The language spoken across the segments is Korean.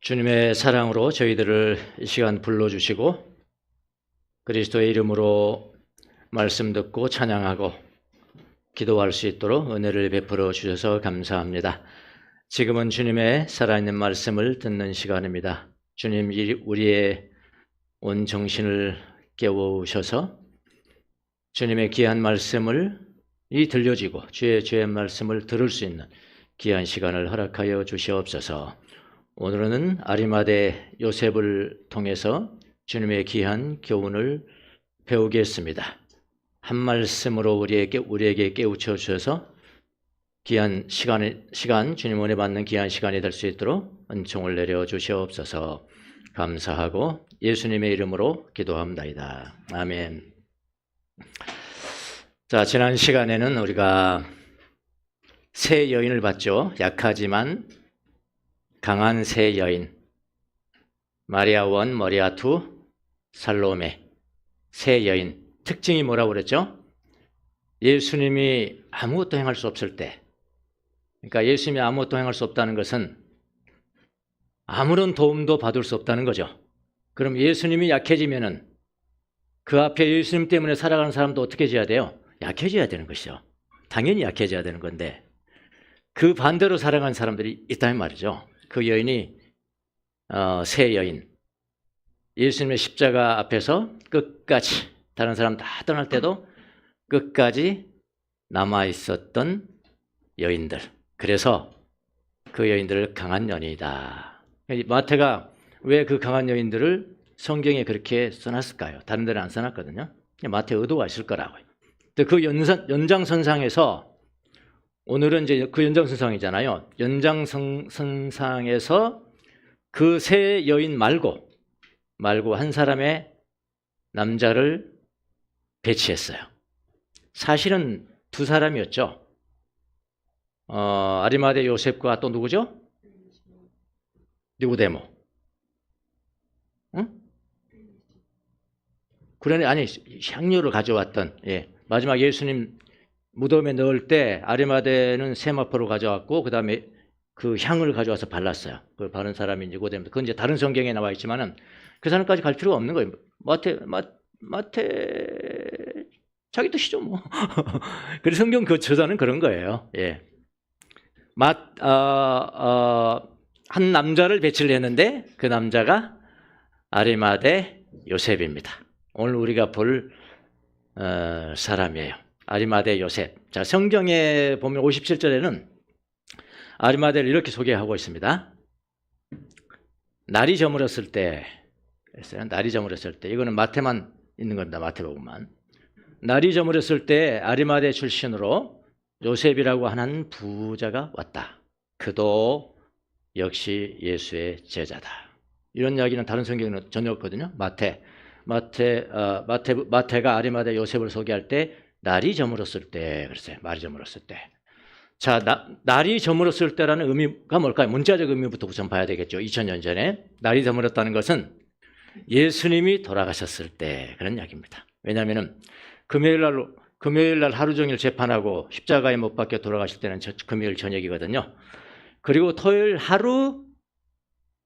주님의 사랑으로 저희들을 이 시간 불러주시고 그리스도의 이름으로 말씀 듣고 찬양하고 기도할 수 있도록 은혜를 베풀어 주셔서 감사합니다. 지금은 주님의 살아있는 말씀을 듣는 시간입니다. 주님, 우리의 온 정신을 깨우셔서 주님의 귀한 말씀을 들려지고 주의 말씀을 들을 수 있는 귀한 시간을 허락하여 주시옵소서. 오늘은 아리마대 요셉을 통해서 주님의 귀한 교훈을 배우겠습니다. 한 말씀으로 우리에게 깨우쳐 주셔서 귀한 시간 주님 은혜 받는 귀한 시간이 될 수 있도록 은총을 내려 주시옵소서. 감사하고 예수님의 이름으로 기도합니다. 아멘. 자, 지난 시간에는 우리가 세 여인을 봤죠. 약하지만 강한 세 여인, 마리아 원, 마리아 투, 살로메. 세 여인 특징이 뭐라고 그랬죠? 예수님이 아무것도 행할 수 없을 때, 그러니까 예수님이 아무것도 행할 수 없다는 것은 아무런 도움도 받을 수 없다는 거죠. 그럼 예수님이 약해지면은 그 앞에 예수님 때문에 살아가는 사람도 어떻게 해야 돼요? 약해져야 되는 것이죠. 당연히 약해져야 되는 건데 그 반대로 살아가는 사람들이 있다는 말이죠. 그 여인이 세 여인, 예수님의 십자가 앞에서 끝까지 다른 사람 다 떠날 때도 끝까지 남아있었던 여인들. 그래서 그 여인들을 강한 여인이다. 마태가 왜 그 강한 여인들을 성경에 그렇게 써놨을까요? 다른 데는 안 써놨거든요. 마태 의도가 있을 거라고요. 그 연장선상에서 오늘은 이제 그 연장선상이잖아요. 연장선상에서 그 세 여인 말고 한 사람의 남자를 배치했어요. 사실은 두 사람이었죠. 아리마대 요셉과 또 누구죠? 니고데모. 응? 그러네, 아니, 향료를 가져왔던, 마지막 예수님 무덤에 넣을 때 아리마대는 세마포를 가져왔고 그 다음에 그 향을 가져와서 발랐어요. 그걸 바른 사람이 니고데모. 그건 이제 다른 성경에 나와 있지만은 그 사람까지 갈 필요가 없는 거예요. 마태 자기 뜻이죠 뭐. 그래서 성경 그 저자는 그런 거예요. 한 남자를 배치를 했는데 그 남자가 아리마대 요셉입니다. 오늘 우리가 볼 사람이에요. 아리마대 요셉. 자, 성경에 보면 57절에는 아리마대를 이렇게 소개하고 있습니다. 날이 저물었을 때, 날이 저물었을 때, 이거는 마태만 있는 겁니다. 마태복음만. 날이 저물었을 때 아리마대 출신으로 요셉이라고 하는 부자가 왔다. 그도 역시 예수의 제자다. 이런 이야기는 다른 성경에는 전혀 없거든요. 마태가 아리마대 요셉을 소개할 때 날이 저물었을 때 그랬어요. 날이 저물었을 때. 자, 날이 저물었을 때라는 의미가 뭘까요? 문자적 의미부터 우선 봐야 되겠죠. 2000년 전에 날이 저물었다는 것은 예수님이 돌아가셨을 때 그런 이야기입니다. 왜냐하면 금요일 날 하루 종일 재판하고 십자가에 못 박혀 돌아가실 때는 금요일 저녁이거든요. 그리고 토요일 하루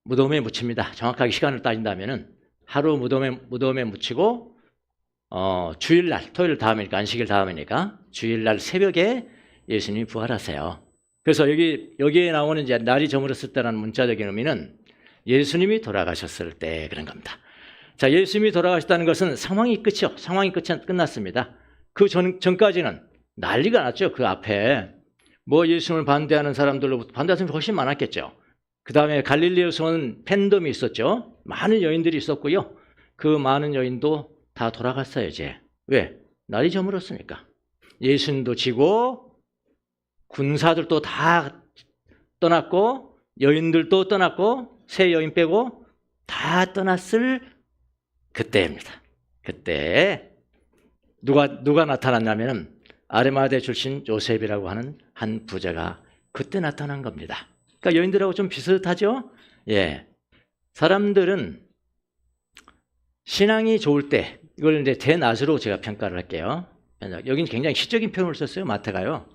무덤에 묻힙니다. 정확하게 시간을 따진다면은 하루 무덤에 묻히고 주일날, 토요일 다음이니까, 안식일 다음이니까 주일날 새벽에 예수님이 부활하세요. 그래서 여기에 나오는 이제 날이 저물었을 때라는 문자적인 의미는 예수님이 돌아가셨을 때 그런 겁니다. 자, 예수님이 돌아가셨다는 것은 상황이 끝이요. 상황이 끝났습니다. 그 전까지는 난리가 났죠. 그 앞에 뭐 예수님을 반대하는 사람들로부터 반대하는 사람이 훨씬 많았겠죠. 그 다음에 갈릴리에서 온 팬덤이 있었죠. 많은 여인들이 있었고요. 그 많은 여인도 다 돌아갔어요, 이제. 왜? 날이 저물었으니까. 예수님도 지고, 군사들도 다 떠났고, 여인들도 떠났고, 세 여인 빼고 다 떠났을 그때입니다. 그때 누가 나타났냐면은 아리마대 출신 요셉이라고 하는 한 부자가 그때 나타난 겁니다. 그러니까 여인들하고 좀 비슷하죠? 사람들은 신앙이 좋을 때, 이걸 이제 대낮으로 제가 평가를 할게요. 여기는 굉장히 시적인 표현을 썼어요, 마태가요.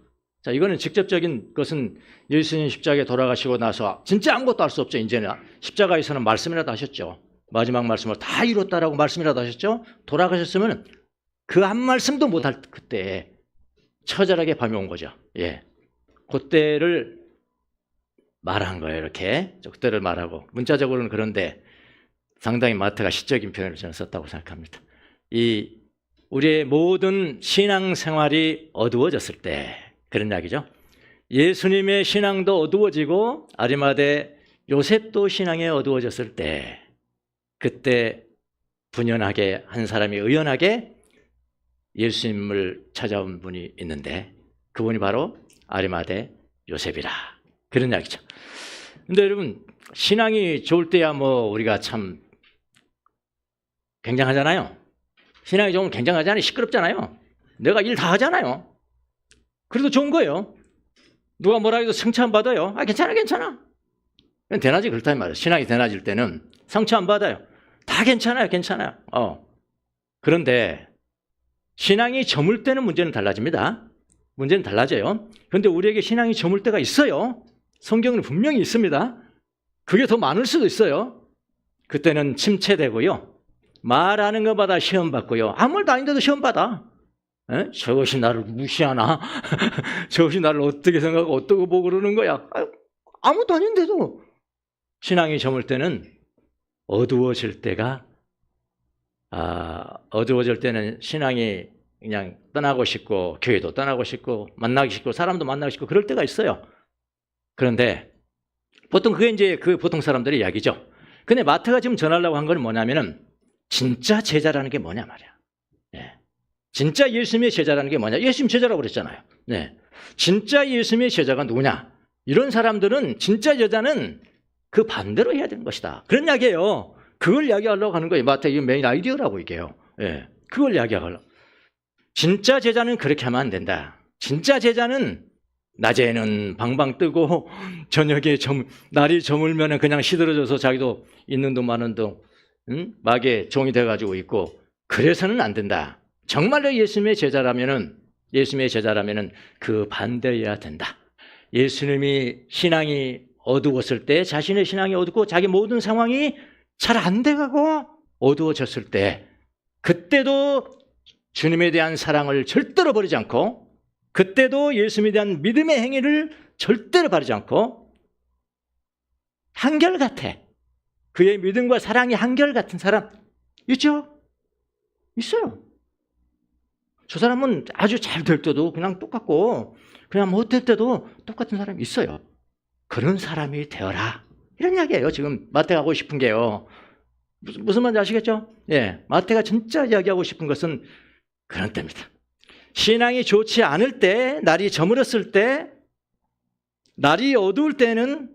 자, 이거는 직접적인 것은 예수님 십자가에 돌아가시고 나서 진짜 아무것도 할 수 없죠. 이제는 십자가에서는 말씀이라도 하셨죠. 마지막 말씀을 다 이뤘다라고 말씀이라도 하셨죠. 돌아가셨으면 그 한 말씀도 못할 그때 처절하게 밤이 온 거죠. 예, 그때를 말한 거예요. 이렇게 그때를 말하고 문자적으로는 그런데 상당히 마태가 시적인 표현을 저는 썼다고 생각합니다. 이 우리의 모든 신앙생활이 어두워졌을 때 그런 이야기죠. 예수님의 신앙도 어두워지고 아리마대 요셉도 신앙이 어두워졌을 때 그때 분연하게 한 사람이 의연하게 예수님을 찾아온 분이 있는데 그분이 바로 아리마대 요셉이라 그런 이야기죠. 근데 여러분 신앙이 좋을 때야 뭐 우리가 참 굉장하잖아요. 신앙이 좋으면 굉장하잖아요. 시끄럽잖아요. 내가 일 다 하잖아요. 그래도 좋은 거예요. 누가 뭐라 해도 성취 안 받아요. 아 괜찮아 괜찮아. 대낮이 그렇단 말이에요. 신앙이 대낮일 때는 성취 안 받아요. 다 괜찮아요 괜찮아요. 그런데 신앙이 저물 때는 문제는 달라집니다. 문제는 달라져요. 그런데 우리에게 신앙이 저물 때가 있어요. 성경은 분명히 있습니다. 그게 더 많을 수도 있어요. 그때는 침체되고요. 말하는 것마다 시험 받고요. 아무 말도 아닌데도 시험 받아. 에? 저것이 나를 무시하나? 저것이 나를 어떻게 생각하고 어떻게 보고 그러는 거야? 아무것도 아닌데도 신앙이 저물 때는 어두워질 때가 어두워질 때는 신앙이 그냥 떠나고 싶고 교회도 떠나고 싶고 만나기 싶고 사람도 만나고 싶고 그럴 때가 있어요. 그런데 보통 그게 이제 그 보통 사람들의 이야기죠. 근데 마태가 지금 전하려고 한 건 뭐냐면은 진짜 제자라는 게 뭐냐 말이야. 네. 진짜 예수님의 제자라는 게 뭐냐. 예수님 제자라고 그랬잖아요. 네. 진짜 예수님의 제자가 누구냐. 이런 사람들은 진짜 제자는 그 반대로 해야 되는 것이다. 그런 이야기예요. 그걸 이야기하려고 하는 거예요. 마태 이 메인 아이디어라고 이게요. 네. 그걸 이야기하려고. 진짜 제자는 그렇게 하면 안 된다. 진짜 제자는 낮에는 방방 뜨고 저녁에 날이 저물면 그냥 시들어져서 자기도 있는 돈 많은 돈 막에 종이 돼가지고 있고 그래서는 안 된다. 정말로 예수님의 제자라면은 그 반대여야 된다. 예수님이 신앙이 어두웠을 때 자신의 신앙이 어둡고 자기 모든 상황이 잘 안 돼가고 어두워졌을 때 그때도 주님에 대한 사랑을 절대로 버리지 않고 그때도 예수님에 대한 믿음의 행위를 절대로 바르지 않고 한결같아. 그의 믿음과 사랑이 한결같은 사람 있죠? 있어요. 저 사람은 아주 잘 될 때도 그냥 똑같고 그냥 못될 때도 똑같은 사람이 있어요. 그런 사람이 되어라. 이런 이야기예요. 지금 마태가 하고 싶은 게요. 무슨 말인지 아시겠죠? 예, 마태가 진짜 이야기하고 싶은 것은 그런 때입니다. 신앙이 좋지 않을 때, 날이 저물었을 때, 날이 어두울 때는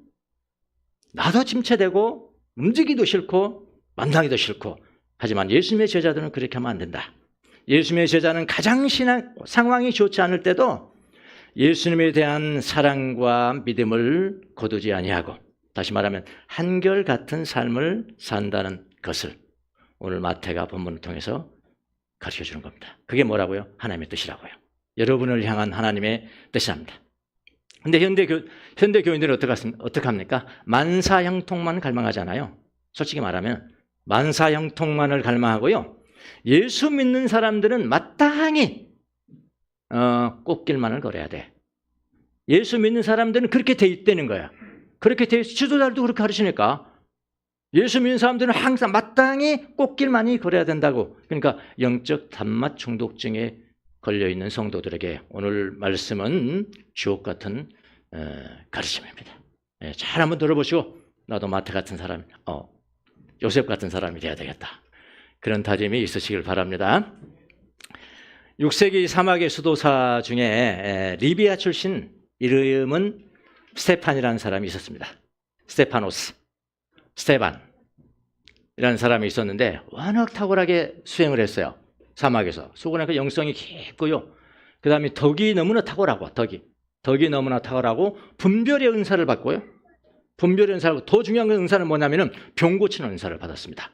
나도 침체되고 움직이기도 싫고 만나기도 싫고 하지만 예수님의 제자들은 그렇게 하면 안 된다. 예수님의 제자는 가장 상황이 좋지 않을 때도 예수님에 대한 사랑과 믿음을 거두지 아니하고 다시 말하면 한결같은 삶을 산다는 것을 오늘 마태가 본문을 통해서 가르쳐주는 겁니다. 그게 뭐라고요? 하나님의 뜻이라고요. 여러분을 향한 하나님의 뜻이랍니다. 근데 현대 교인들은 어떻게 합니까? 만사형통만 갈망하잖아요. 솔직히 말하면 만사형통만을 갈망하고요. 예수 믿는 사람들은 마땅히 꽃길만을 걸어야 돼. 예수 믿는 사람들은 그렇게 돼 있다는 거야. 그렇게 돼 있어. 지도자들도 그렇게 가르치니까. 예수 믿는 사람들은 항상 마땅히 꽃길만이 걸어야 된다고. 그러니까 영적 단맛 중독증에 걸려있는 성도들에게 오늘 말씀은 주옥 같은 가르침입니다. 잘 한번 들어보시고 나도 마태 같은 사람, 요셉 같은 사람이 돼야 되겠다. 그런 다짐이 있으시길 바랍니다. 6세기 사막의 수도사 중에 리비아 출신 이름은 스테판이라는 사람이 있었습니다. 스테반이라는 사람이 있었는데 워낙 탁월하게 수행을 했어요. 사막에서. 수고하니까 영성이 깊고요. 그 다음에 덕이 너무나 탁월하고 덕이 너무나 탁월하고 분별의 은사를 받고요. 분별의 은사를 더 중요한 은사는 뭐냐면은 병 고치는 은사를 받았습니다.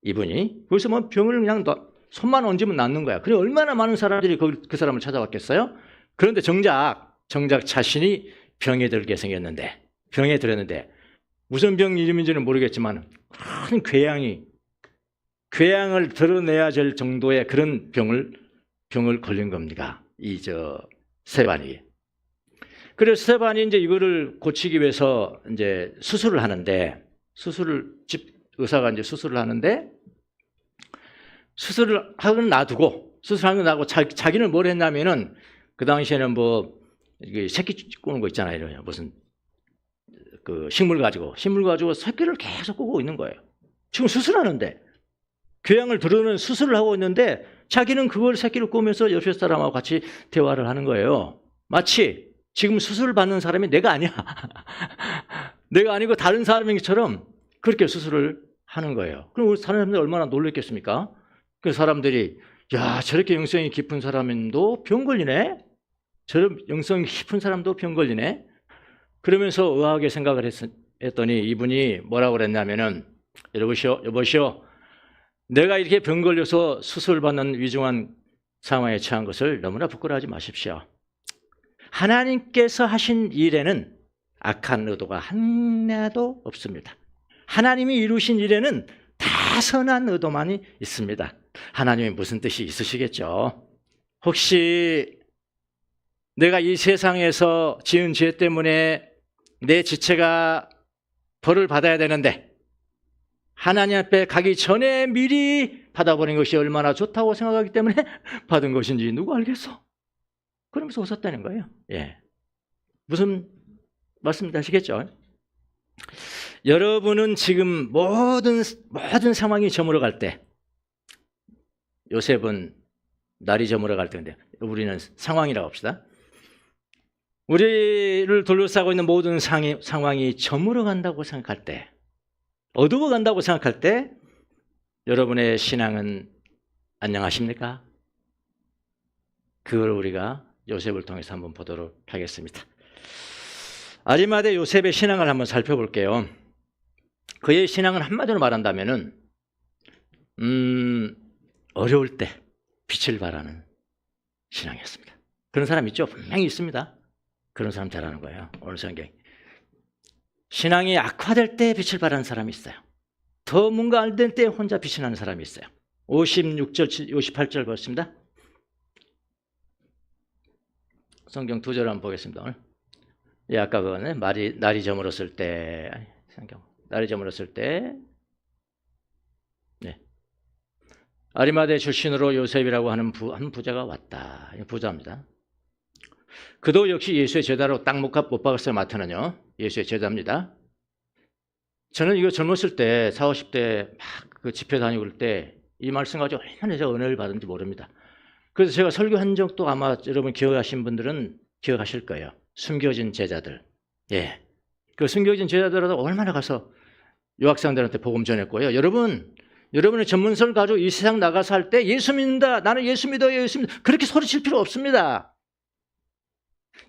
이분이 그래서 뭐 병을 그냥 손만 얹으면 낫는 거야. 그래 얼마나 많은 사람들이 그 사람을 찾아왔겠어요? 그런데 정작 정작 자신이 병에 들게 생겼는데, 병에 들었는데 무슨 병 이름인지는 모르겠지만 큰 궤양을 드러내야 될 정도의 그런 병을 걸린 겁니다. 스테반이. 그래서 스테반이 이제 이거를 고치기 위해서 이제 수술을 하는데, 의사가 이제 수술을 하는데, 수술을 하고 놔두고, 자기는 뭘 했냐면은, 그 당시에는 새끼 꾸는 거 있잖아요. 무슨, 식물 가지고 새끼를 계속 꾸고 있는 거예요. 지금 수술하는데, 궤양을 드러내는 수술을 하고 있는데, 자기는 그걸 새끼를 꾸면서 옆에 사람하고 같이 대화를 하는 거예요. 마치 지금 수술을 받는 사람이 내가 아니야. 내가 아니고 다른 사람인것처럼 그렇게 수술을 하는 거예요. 그럼 우리 사람들이 얼마나 놀랐겠습니까? 그 사람들이, 야, 저렇게 영성이 깊은 사람도 병 걸리네? 저런 영성이 깊은 사람도 병 걸리네? 그러면서 의아하게 생각을 했더니 이분이 뭐라고 그랬냐면은, 여보시오. 내가 이렇게 병 걸려서 수술받는 위중한 상황에 처한 것을 너무나 부끄러워하지 마십시오. 하나님께서 하신 일에는 악한 의도가 하나도 없습니다. 하나님이 이루신 일에는 다 선한 의도만이 있습니다. 하나님이 무슨 뜻이 있으시겠죠? 혹시 내가 이 세상에서 지은 죄 때문에 내 지체가 벌을 받아야 되는데 하나님 앞에 가기 전에 미리 받아버린 것이 얼마나 좋다고 생각하기 때문에 받은 것인지 누가 알겠어? 그러면서 웃었다는 거예요. 예. 무슨 말씀인지 아시겠죠? 여러분은 지금 모든 상황이 저물어갈 때, 요셉은 날이 저물어갈 때인데 우리는 상황이라고 합시다. 우리를 둘러싸고 있는 모든 상황이 저물어간다고 생각할 때, 어두워간다고 생각할 때 여러분의 신앙은 안녕하십니까? 그걸 우리가 요셉을 통해서 한번 보도록 하겠습니다. 아리마대 요셉의 신앙을 한번 살펴볼게요. 그의 신앙은 한마디로 말한다면은 어려울 때 빛을 발하는 신앙이었습니다. 그런 사람 있죠? 분명히 있습니다. 그런 사람 잘하는 거예요. 오늘 성경. 신앙이 악화될 때 빛을 발하는 사람이 있어요. 더 뭔가 안 될 때 혼자 빛이 나는 사람이 있어요. 56절, 58절 보겠습니다. 성경 2절 한번 보겠습니다. 오늘. 예, 아까 그거는 날이 저물었을 때, 날이 저물었을 때, 네. 아리마대 출신으로 요셉이라고 하는 한 부자가 왔다. 부자입니다. 그도 역시 예수의 제자로 딱 못 박았어요. 마태는요. 예수의 제자입니다. 저는 이거 젊었을 때 40, 50대 막 그 집회 다니고 그럴 때 이 말씀 가지고 얼마나 제가 은혜를 받은지 모릅니다. 그래서 제가 설교한 적도 아마 여러분 기억하신 분들은 기억하실 거예요. 숨겨진 제자들. 예. 그 숨겨진 제자들하고 얼마나 가서 유학생들한테 복음 전했고요. 여러분의 전문서를 가지고 이 세상 나가서 할 때 예수 믿는다. 나는 예수 믿어요. 예수 믿어. 그렇게 소리칠 필요 없습니다.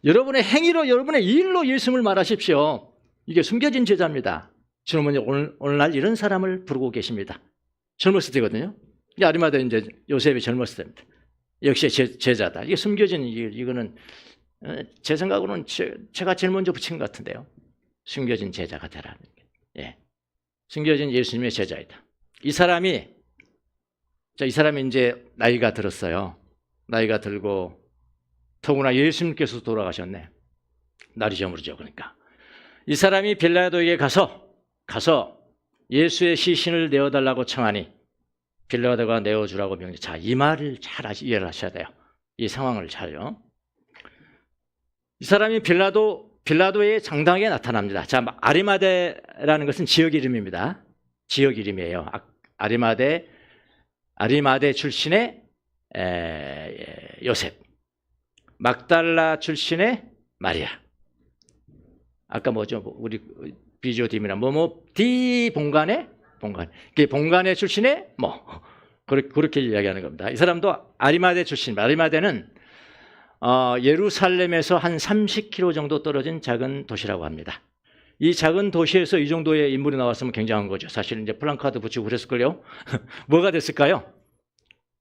여러분의 행위로, 여러분의 일로 예수님을 말하십시오. 이게 숨겨진 제자입니다. 주님은 오늘날 이런 사람을 부르고 계십니다. 젊었을 때거든요. 아리마대 이제 요셉이 젊었을 때입니다. 역시 제자다. 이게 숨겨진, 이거는 제 생각으로는 제가 제일 먼저 붙인 것 같은데요. 숨겨진 제자가 되라는 게. 예. 숨겨진 예수님의 제자이다. 이 사람이 이제 나이가 들었어요. 나이가 들고 더구나 예수님께서 돌아가셨네. 날이 저물죠. 그러니까 이 사람이 빌라도에게 가서 예수의 시신을 내어달라고 청하니 빌라도가 내어주라고 명령. 자, 이 말을 잘 이해를 하셔야 돼요. 이 상황을 잘요. 이 사람이 빌라도의 장당에 나타납니다. 자, 아리마대라는 것은 지역 이름입니다. 지역 이름이에요. 아리마대 출신의 요셉, 막달라 출신의 마리아. 아까 뭐죠? 우리 비조딤이나 디 본관의 출신의 그렇게 이야기하는 겁니다. 이 사람도 아리마대 출신. 아리마대는 예루살렘에서 한 30km 정도 떨어진 작은 도시라고 합니다. 이 작은 도시에서 이 정도의 인물이 나왔으면 굉장한 거죠. 사실 이제 플랜카드 붙이고 그랬을걸요. 뭐가 됐을까요?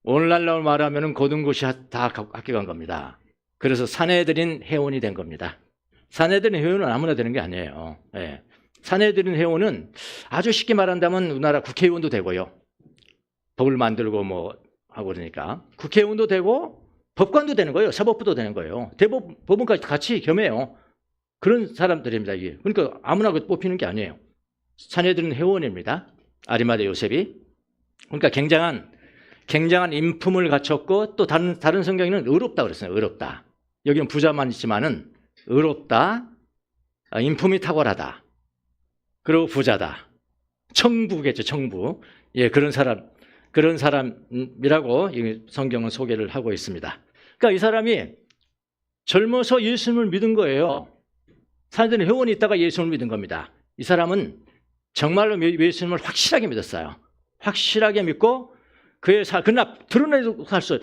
오늘날로 말하면 고등고시 다 합격한 겁니다. 그래서 사내들인 회원이 된 겁니다. 사내들인 회원은 아무나 되는 게 아니에요. 예. 사내들인 회원은 아주 쉽게 말한다면 우리나라 국회의원도 되고요. 법을 만들고 뭐 하고 그러니까 국회의원도 되고 법관도 되는 거예요. 사법부도 되는 거예요. 대법원까지 같이 겸해요. 그런 사람들입니다. 이게. 그러니까 아무나 뽑히는 게 아니에요. 사내들인 회원입니다. 아리마대 요셉이. 그러니까 굉장한 인품을 갖췄고 또 다른 성경에는 의롭다 그랬어요. 의롭다. 여기는 부자만 있지만은 의롭다. 인품이 탁월하다. 그리고 부자다. 청부겠죠. 청부. 예, 그런 사람이라고 이 성경은 소개를 하고 있습니다. 그러니까 이 사람이 젊어서 예수님을 믿은 거예요. 사람들은 회원이 있다가 예수님을 믿은 겁니다. 이 사람은 정말로 예수님을 확실하게 믿었어요. 확실하게 믿고 그러나 드러내도 할 수.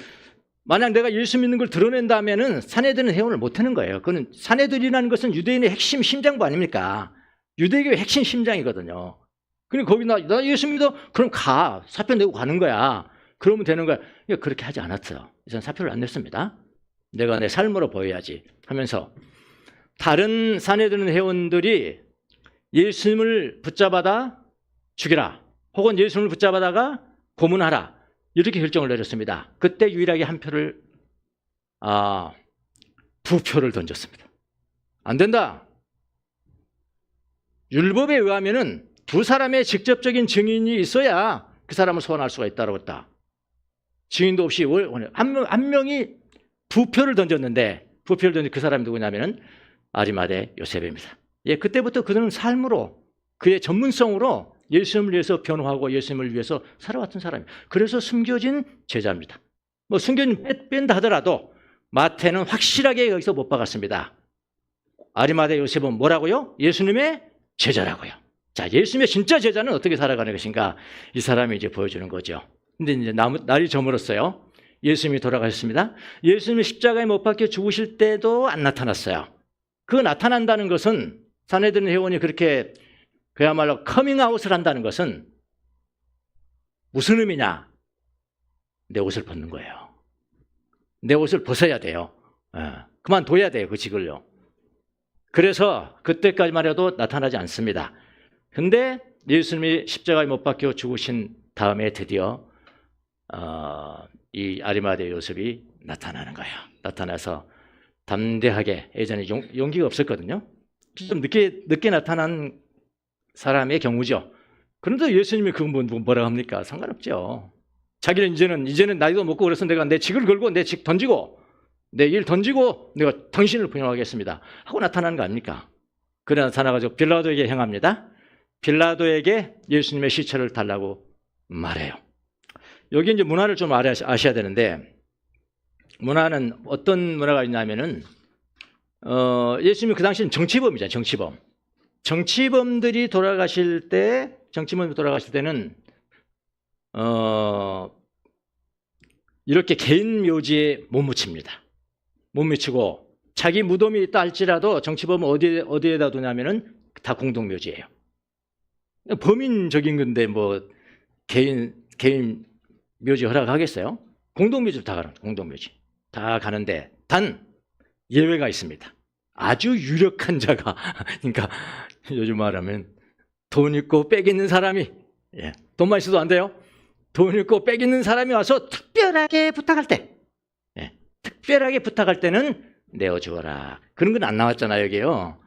만약 내가 예수 믿는 걸 드러낸다면은 사내들은 회원을 못 하는 거예요. 그는 사내들이라는 것은 유대인의 핵심 심장부 아닙니까? 유대교의 핵심 심장이거든요. 그러니까 거기 나 예수 믿어? 그럼 가. 사표 내고 가는 거야. 그러면 되는 거야. 그렇게 하지 않았어요. 저는 사표를 안 냈습니다. 내가 내 삶으로 보여야지 하면서 다른 사내들은 회원들이 예수님을 붙잡아다 죽이라. 혹은 예수님을 붙잡아다가 고문하라. 이렇게 결정을 내렸습니다. 그때 유일하게 한 표를 2표를 던졌습니다. 안 된다. 율법에 의하면은 2사람의 직접적인 증인이 있어야 그 사람을 소환할 수가 있다고 했다. 증인도 없이 한 명이 2표를 던졌는데 2표를 던진 그 사람이 누구냐면은 아리마대 요셉입니다. 예, 그때부터 그는 삶으로 그의 전문성으로 예수님을 위해서 변호하고 예수님을 위해서 살아왔던 사람이에요. 그래서 숨겨진 제자입니다. 뭐 숨겨진 뺀다 하더라도 마태는 확실하게 여기서 못 박았습니다. 아리마대 요셉은 뭐라고요? 예수님의 제자라고요. 자, 예수님의 진짜 제자는 어떻게 살아가는 것인가? 이 사람이 이제 보여주는 거죠. 근데 이제 날이 저물었어요. 예수님이 돌아가셨습니다. 예수님이 십자가에 못 박혀 죽으실 때도 안 나타났어요. 그 나타난다는 것은 사내들은 회원이 그렇게 그야말로 커밍아웃을 한다는 것은 무슨 의미냐? 내 옷을 벗는 거예요. 내 옷을 벗어야 돼요. 그만둬야 돼요. 그 직을요. 그래서 그때까지만 해도 나타나지 않습니다. 근데 예수님이 십자가에 못 박혀 죽으신 다음에 드디어 이 아리마대 요셉이 나타나는 거예요. 나타나서 담대하게, 예전에 용기가 없었거든요. 좀 늦게 나타난 사람의 경우죠. 그런데 예수님이 그건 뭐라 합니까? 상관없죠. 자기는 이제는 나이도 먹고 그래서 내가 내 직을 걸고 내 직 던지고 내 일 던지고 내가 당신을 부인하겠습니다 하고 나타나는 거 아닙니까? 그래 나타나가지고 빌라도에게 향합니다. 빌라도에게 예수님의 시체를 달라고 말해요. 여기 이제 문화를 좀 아셔야 되는데, 문화는 어떤 문화가 있냐면은 예수님이 그 당시는 정치범이잖아요. 정치범들이 돌아가실 때는 이렇게 개인 묘지에 못 묻힙니다. 못 묻히고 자기 무덤이 있다 할지라도 정치범은 어디에다 두냐면은 다 공동묘지예요. 범인적인 건데 뭐 개인 묘지 허락하겠어요? 공동묘지로 다 가는 공동묘지 다 가는데 단 예외가 있습니다. 아주 유력한 자가 그러니까 요즘 말하면 돈 있고 빽 있는 사람이, 돈만 있어도 안 돼요. 돈 있고 빽 있는 사람이 와서 특별하게 부탁할 때는 내어주어라. 그런 건 안 나왔잖아요, 여기요.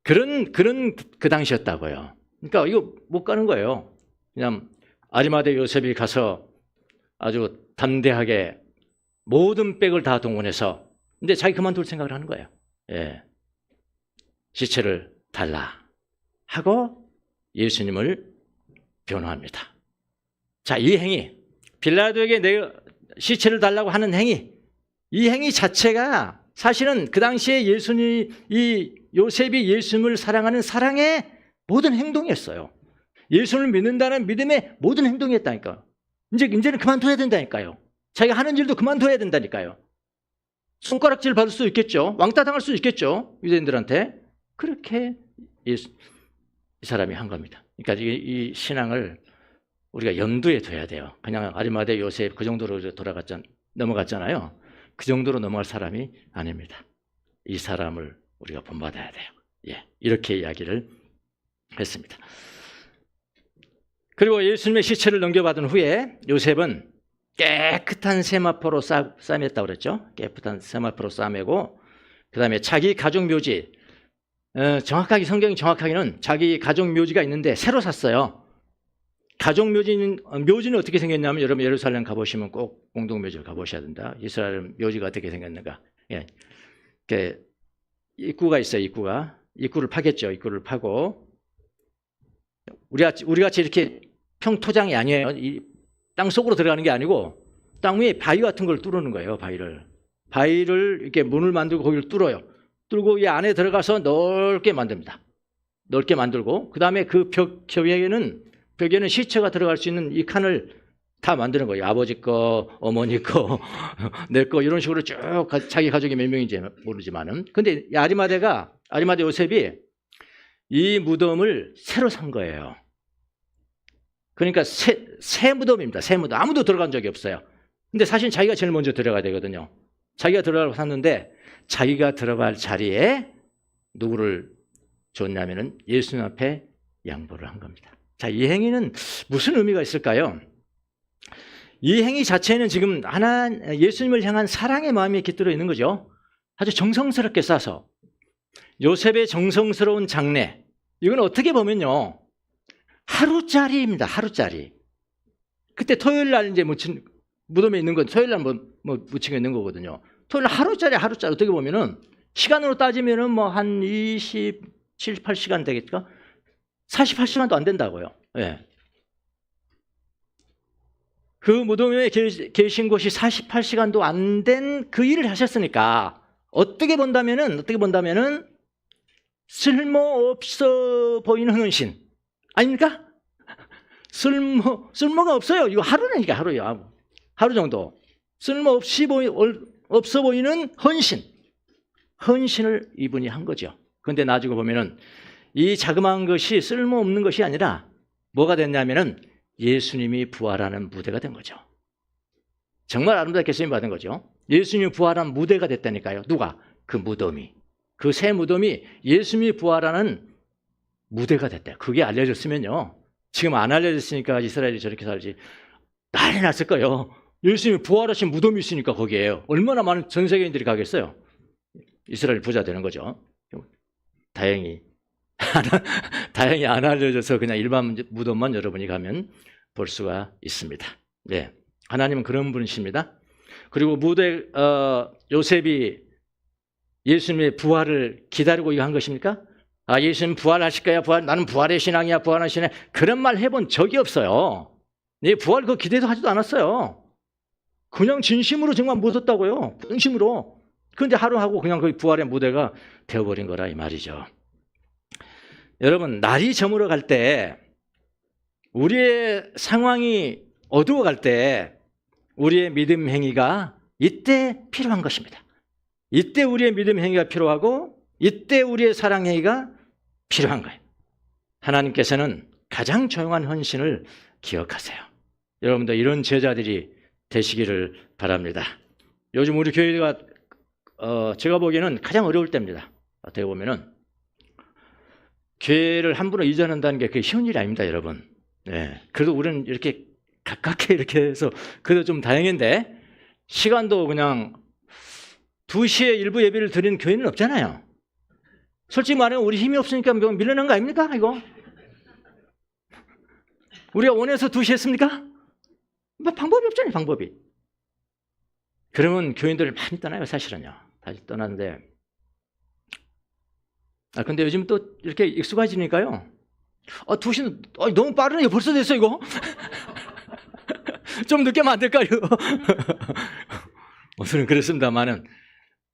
그런 그 당시였다고요. 그러니까 이거 못 가는 거예요. 그냥 아리마대 요셉이 가서 아주 담대하게 모든 빽을 다 동원해서, 근데 자기 그만둘 생각을 하는 거예요. 시체를 달라 하고 예수님을 변호합니다. 자, 이 행위, 빌라도에게 내 시체를 달라고 하는 행위, 이 행위 자체가 사실은 그 당시에 이 요셉이 예수님을 사랑하는 사랑의 모든 행동이었어요. 예수님을 믿는다는 믿음의 모든 행동이었다니까요. 이제는 그만둬야 된다니까요. 자기가 하는 일도 그만둬야 된다니까요. 손가락질 받을 수 있겠죠. 왕따 당할 수 있겠죠. 유대인들한테. 그렇게 이 사람이 한 겁니다. 그러니까 이 신앙을 우리가 염두에 둬야 돼요. 그냥 아리마대 요셉 그 정도로 넘어갔잖아요. 그 정도로 넘어갈 사람이 아닙니다. 이 사람을 우리가 본받아야 돼요. 예, 이렇게 이야기를 했습니다. 그리고 예수님의 시체를 넘겨받은 후에 요셉은 깨끗한 세마포로 싸맸다고 그랬죠. 깨끗한 세마포로 싸매고 그 다음에 자기 가족 묘지, 정확하게 성경이 정확하게는 자기 가족 묘지가 있는데 새로 샀어요. 가족 묘지는 어떻게 생겼냐면 여러분 예루살렘 가보시면 꼭 공동묘지를 가보셔야 된다. 이스라엘 묘지가 어떻게 생겼는가. 예. 입구가 있어요. 입구를 파겠죠. 입구를 파고 우리 같이 이렇게 평토장이 아니에요. 이 땅 속으로 들어가는 게 아니고 땅 위에 바위 같은 걸 뚫는 거예요. 바위를 이렇게 문을 만들고 거기를 뚫어요. 뚫고 이 안에 들어가서 넓게 만듭니다. 넓게 만들고 그 다음에 그 벽에는 시체가 들어갈 수 있는 이 칸을 다 만드는 거예요. 아버지 거, 어머니 거, 내 거 이런 식으로 쭉 자기 가족이 몇 명인지 모르지만은. 근데 아리마대 요셉이 이 무덤을 새로 산 거예요. 그러니까 새 무덤입니다. 새 무덤. 아무도 들어간 적이 없어요. 근데 사실 자기가 제일 먼저 들어가야 되거든요. 자기가 들어가고 샀는데 자기가 들어갈 자리에 누구를 줬냐면은 예수님 앞에 양보를 한 겁니다. 자, 이 행위는 무슨 의미가 있을까요? 이 행위 자체는 지금 예수님을 향한 사랑의 마음이 깃들어 있는 거죠. 아주 정성스럽게 싸서 요셉의 정성스러운 장례, 이건 어떻게 보면요 하루짜리입니다. 하루짜리. 그때 토요일 날 이제 무덤에 있는 건 토요일 날 묻히고 있는 거거든요. 토요일 날 하루짜리 어떻게 보면은 시간으로 따지면은 뭐 한 27, 8시간 되겠까? 48시간도 안 된다고요. 예. 그 무덤에 계신 곳이 48시간도 안 된 그 일을 하셨으니까 어떻게 본다면은 쓸모없어 보이는 헌신 아닙니까? 쓸모가 없어요. 이거 하루니까 하루요. 하루 정도 없어 보이는 헌신을 이분이 한 거죠. 그런데 나중에 보면은 이 자그마한 것이 쓸모없는 것이 아니라 뭐가 됐냐면은 예수님이 부활하는 무대가 된 거죠. 정말 아름답게 쓰임 받은 거죠. 예수님이 부활한 무대가 됐다니까요. 누가? 그 무덤이. 그 새 무덤이 예수님이 부활하는 무대가 됐다. 그게 알려졌으면요. 지금 안 알려졌으니까 이스라엘이 저렇게 살지 난리 났을 거예요. 예수님이 부활하신 무덤이 있으니까 거기에요. 얼마나 많은 전 세계인들이 가겠어요. 이스라엘 부자 되는 거죠. 다행히 안 알려져서 그냥 일반 무덤만 여러분이 가면 볼 수가 있습니다. 네, 하나님은 그런 분이십니다. 그리고 요셉이 예수님의 부활을 기다리고 이거 한 것입니까? 예수님 부활하실 거야. 나는 부활의 신앙이야. 부활하는 신앙. 그런 말 해본 적이 없어요. 네, 부활 그 기대도 하지도 않았어요. 그냥 진심으로 정말 묻었다고요. 진심으로. 그런데 하루하고 그냥 그 부활의 무대가 되어버린 거라 이 말이죠. 여러분, 날이 저물어 갈 때, 우리의 상황이 어두워갈 때 우리의 믿음 행위가 이때 필요한 것입니다. 이때 우리의 믿음 행위가 필요하고 이때 우리의 사랑 행위가 필요한 거예요. 하나님께서는 가장 조용한 헌신을 기억하세요. 여러분도 이런 제자들이 되시기를 바랍니다. 요즘 우리 교회가 제가 보기에는 가장 어려울 때입니다. 어떻게 보면은 교회를 함부로 이전한다는 게 그게 쉬운 일이 아닙니다, 여러분. 네. 그래도 우리는 이렇게 가깝게 이렇게 해서 그래도 좀 다행인데 시간도 그냥 2시에 일부 예배를 드리는 교회는 없잖아요. 솔직히 말하면 우리 힘이 없으니까 밀려난 거 아닙니까, 이거? 우리가 원해서 2시 했습니까? 뭐 방법이 없잖아요, 방법이. 그러면 교인들을 많이 떠나요, 사실은요. 다시 떠나는데. 근데 요즘 또 이렇게 익숙해지니까요. 2시는 너무 빠르네. 벌써 됐어, 이거. 좀 늦게 하면 안 될까요? 오늘은 그렇습니다만은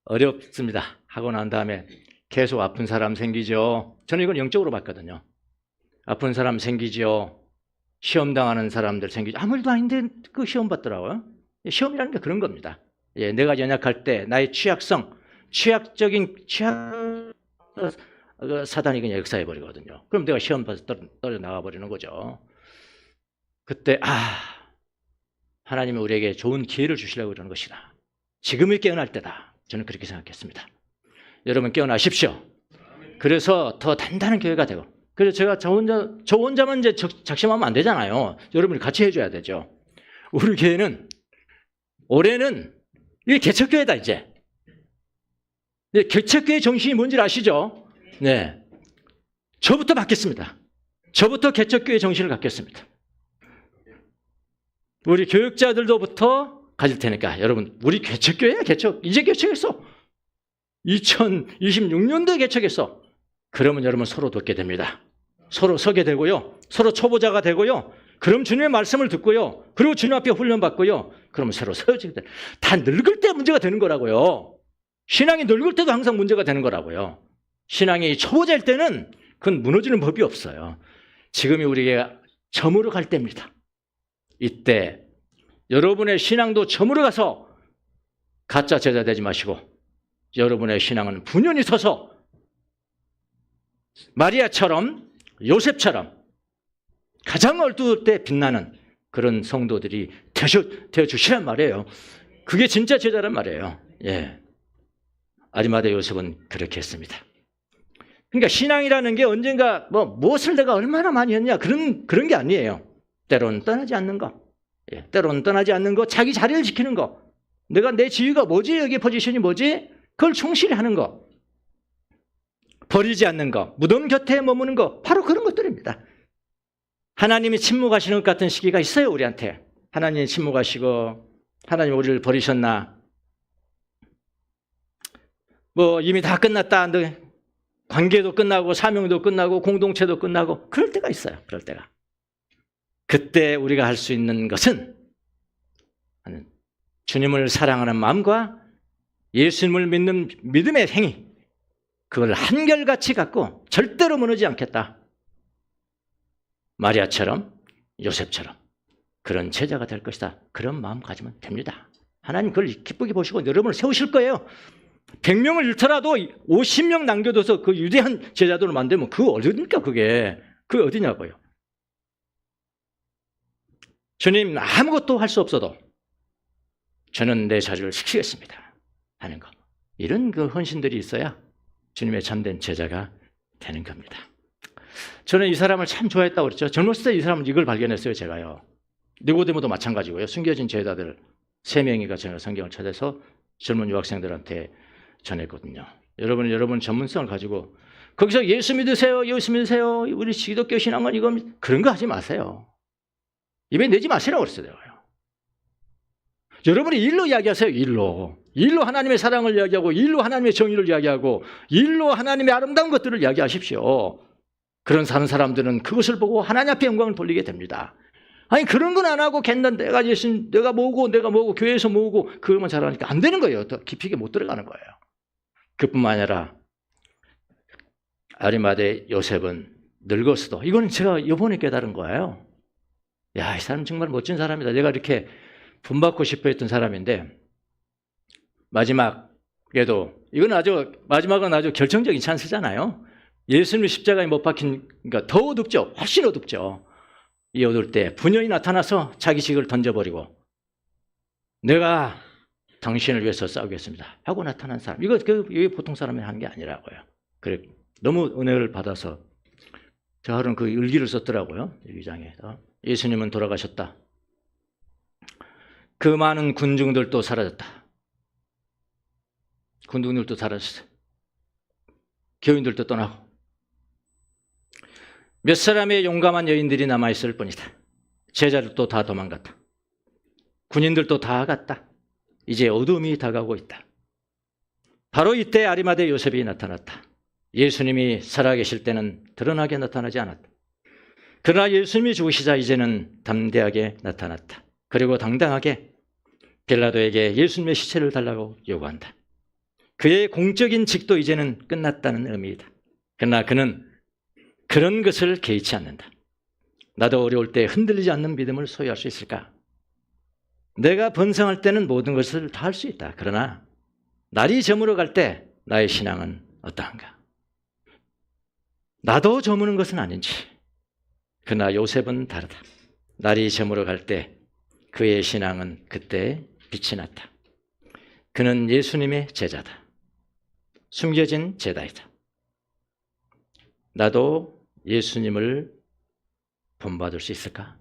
어렵습니다. 하고 난 다음에 계속 아픈 사람 생기죠. 저는 이건 영적으로 봤거든요. 아픈 사람 생기죠. 시험 당하는 사람들 생기죠. 아무 일도 아닌데 그 시험 받더라고요. 시험이라는 게 그런 겁니다. 예, 내가 연약할 때 나의 취약적인 사단이 그냥 역사해 버리거든요. 그럼 내가 시험 봐서 떨어 나가 버리는 거죠. 그때 하나님이 우리에게 좋은 기회를 주시려고 그러는 것이다. 지금이 깨어날 때다. 저는 그렇게 생각했습니다. 여러분 깨어나십시오. 그래서 더 단단한 교회가 되고, 그래서 제가 저 혼자만 이제 작심하면 안 되잖아요. 여러분이 같이 해줘야 되죠. 우리 교회는 올해는 이 개척교회다 이제. 개척교회 정신이 뭔지 아시죠? 네, 저부터 받겠습니다. 저부터 개척교회 정신을 갖겠습니다. 우리 교육자들도부터 가질 테니까 여러분, 우리 개척교회야. 개척 이제 개척했어. 2026년도에 개척했어. 그러면 여러분 서로 돕게 됩니다. 서로 서게 되고요. 서로 초보자가 되고요. 그럼 주님의 말씀을 듣고요. 그리고 주님 앞에 훈련받고요. 그러면 서로 세워지게 돼. 다 늙을 때 문제가 되는 거라고요. 신앙이 늙을 때도 항상 문제가 되는 거라고요. 신앙이 초보자일 때는 그건 무너지는 법이 없어요. 지금이 우리가 저물어 갈 때입니다. 이때 여러분의 신앙도 저물어 가서 가짜 제자 되지 마시고 여러분의 신앙은 분연히 서서 마리아처럼 요셉처럼 가장 어두울 때 빛나는 그런 성도들이 되어주시란 말이에요. 그게 진짜 제자란 말이에요. 예. 아리마대 요셉은 그렇게 했습니다. 그러니까 신앙이라는 게 언젠가 무엇을 내가 얼마나 많이 했냐 그런 게 아니에요. 때로는 떠나지 않는 거. 예. 때로는 떠나지 않는 거, 자기 자리를 지키는 거. 내가 내 지위가 뭐지? 여기 포지션이 뭐지? 그걸 충실히 하는 거. 버리지 않는 거, 무덤 곁에 머무는 거, 바로 그런 것들입니다. 하나님이 침묵하시는 것 같은 시기가 있어요, 우리한테. 하나님이 침묵하시고 하나님 우리를 버리셨나? 이미 다 끝났다. 관계도 끝나고 사명도 끝나고 공동체도 끝나고 그럴 때가 있어요. 그럴 때가. 그때 우리가 할 수 있는 것은 주님을 사랑하는 마음과 예수님을 믿는 믿음의 행위, 그걸 한결같이 갖고 절대로 무너지지 않겠다. 마리아처럼 요셉처럼 그런 제자가 될 것이다. 그런 마음 가지면 됩니다. 하나님 그걸 기쁘게 보시고 여러분을 세우실 거예요. 100명을 잃더라도 50명 남겨둬서 그 유대한 제자들을 만들면 그거 어디입니까? 그게 어디냐고요. 주님 아무것도 할 수 없어도 저는 내 자리를 지키겠습니다 하는 거, 이런 그 헌신들이 있어야 주님의 참된 제자가 되는 겁니다. 저는 이 사람을 참 좋아했다고 그랬죠. 젊었을 때 이 사람은 이걸 발견했어요. 제가요. 니고데모도 마찬가지고요. 숨겨진 제자들 3명이가 저는 성경을 찾아서 젊은 유학생들한테 전했거든요. 여러분 전문성을 가지고 거기서 예수 믿으세요, 예수 믿으세요, 우리 기독교 신앙은 이거 그런 거 하지 마세요. 입에 내지 마시라고 그랬어요. 여러분이 일로 이야기하세요. 일로 하나님의 사랑을 이야기하고, 일로 하나님의 정의를 이야기하고, 일로 하나님의 아름다운 것들을 이야기하십시오. 그런 사는 사람들은 그것을 보고 하나님 앞에 영광을 돌리게 됩니다. 아니 그런 건 안 하고 걔는 내가 모으고 교회에서 모으고 그것만 잘하니까 안 되는 거예요. 더 깊이 못 들어가는 거예요. 그뿐만 아니라 아리마대 요셉은 늙었어도, 이거는 제가 이번에 깨달은 거예요. 야, 이 사람 정말 멋진 사람이다. 내가 이렇게 본받고 싶어 했던 사람인데, 마지막은 아주 결정적인 찬스잖아요. 예수님이 십자가에 못 박힌, 그러니까 더 어둡죠. 훨씬 어둡죠. 이 어두울 때 분연히 나타나서 자기 직을 던져버리고 내가 당신을 위해서 싸우겠습니다 하고 나타난 사람. 이게 보통 사람이 하는 게 아니라고요. 그래, 너무 은혜를 받아서 제가 하루는 그 일기를 썼더라고요. 일기장에. 예수님은 돌아가셨다. 그 많은 군중들도 사라졌다. 군중들도 사라졌어요. 교인들도 떠나고 몇 사람의 용감한 여인들이 남아있을 뿐이다. 제자들도 다 도망갔다. 군인들도 다 갔다. 이제 어둠이 다가오고 있다. 바로 이때 아리마대 요셉이 나타났다. 예수님이 살아계실 때는 드러나게 나타나지 않았다. 그러나 예수님이 죽으시자 이제는 담대하게 나타났다. 그리고 당당하게 빌라도에게 예수님의 시체를 달라고 요구한다. 그의 공적인 직도 이제는 끝났다는 의미이다. 그러나 그는 그런 것을 개의치 않는다. 나도 어려울 때 흔들리지 않는 믿음을 소유할 수 있을까? 내가 번성할 때는 모든 것을 다 할 수 있다. 그러나 날이 저물어 갈 때 나의 신앙은 어떠한가? 나도 저무는 것은 아닌지. 그러나 요셉은 다르다. 날이 저물어 갈 때 그의 신앙은 그때 빛이 났다. 그는 예수님의 제자다. 숨겨진 제자이다. 나도 예수님을 본받을 수 있을까?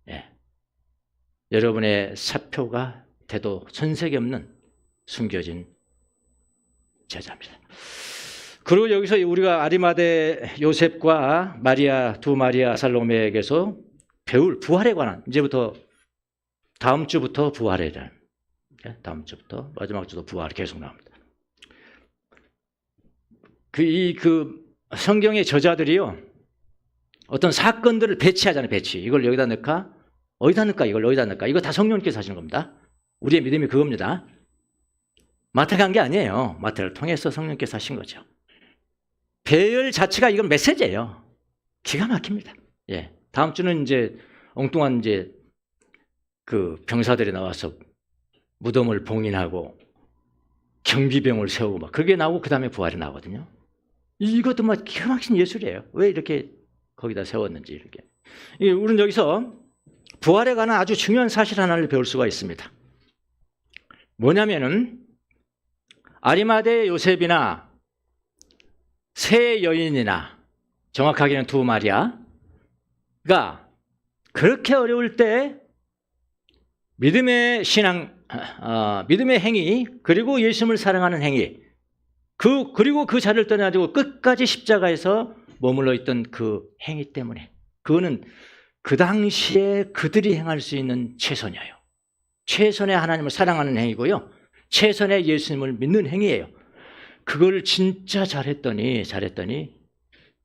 예. 여러분의 사표가 돼도 손색이 없는 숨겨진 제자입니다. 그리고 여기서 우리가 아리마대 요셉과 마리아, 두 마리아 살로메에게서 배울 부활에 관한, 이제부터 다음 주부터 부활에 대한, 다음 주부터 마지막 주도 부활이 계속 나옵니다. 그 성경의 저자들이요, 어떤 사건들을 배치하잖아요. 배치. 이걸 여기다 넣을까? 어디다 넣을까? 이걸 어디다 넣을까? 이거 다 성령께서 하시는 겁니다. 우리의 믿음이 그겁니다. 마태가 한 게 아니에요. 마태를 통해서 성령께서 하신 거죠. 배열 자체가 이건 메시지예요. 기가 막힙니다. 예. 다음 주는 이제 엉뚱한 이제 그 병사들이 나와서 무덤을 봉인하고 경비병을 세우고 막 그게 나오고 그 다음에 부활이 나오거든요. 이것도 막 기가 막힌 예술이에요. 왜 이렇게 거기다 세웠는지 이렇게. 우리는 여기서 부활에 관한 아주 중요한 사실 하나를 배울 수가 있습니다. 뭐냐면은 아리마대 요셉이나 세 여인이나 정확하게는 두 마리아가 그렇게 어려울 때 믿음의 신앙, 믿음의 행위, 그리고 예수님을 사랑하는 행위, 그리고 그 자리를 떠나가지고 끝까지 십자가에서 머물러 있던 그 행위 때문에, 그거는 그 당시에 그들이 행할 수 있는 최선이에요. 최선의 하나님을 사랑하는 행위고요, 최선의 예수님을 믿는 행위예요. 그걸 진짜 잘했더니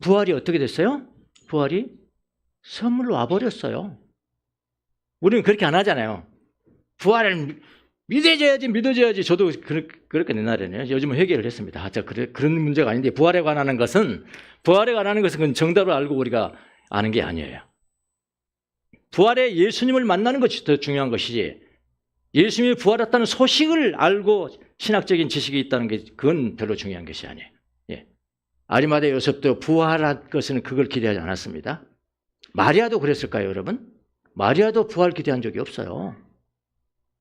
부활이 어떻게 됐어요? 부활이 선물로 와버렸어요. 우리는 그렇게 안 하잖아요. 부활을 믿어줘야지. 저도 그렇게 옛날에는, 요즘은 회개를 했습니다. 그런 문제가 아닌데, 부활에 관한 것은 그건 정답을 알고 우리가 아는 게 아니에요. 부활에 예수님을 만나는 것이 더 중요한 것이지, 예수님이 부활했다는 소식을 알고 신학적인 지식이 있다는 게 그건 별로 중요한 것이 아니에요. 예. 아리마대 요셉도 부활한 것은 그걸 기대하지 않았습니다. 마리아도 그랬을까요, 여러분? 마리아도 부활 기대한 적이 없어요.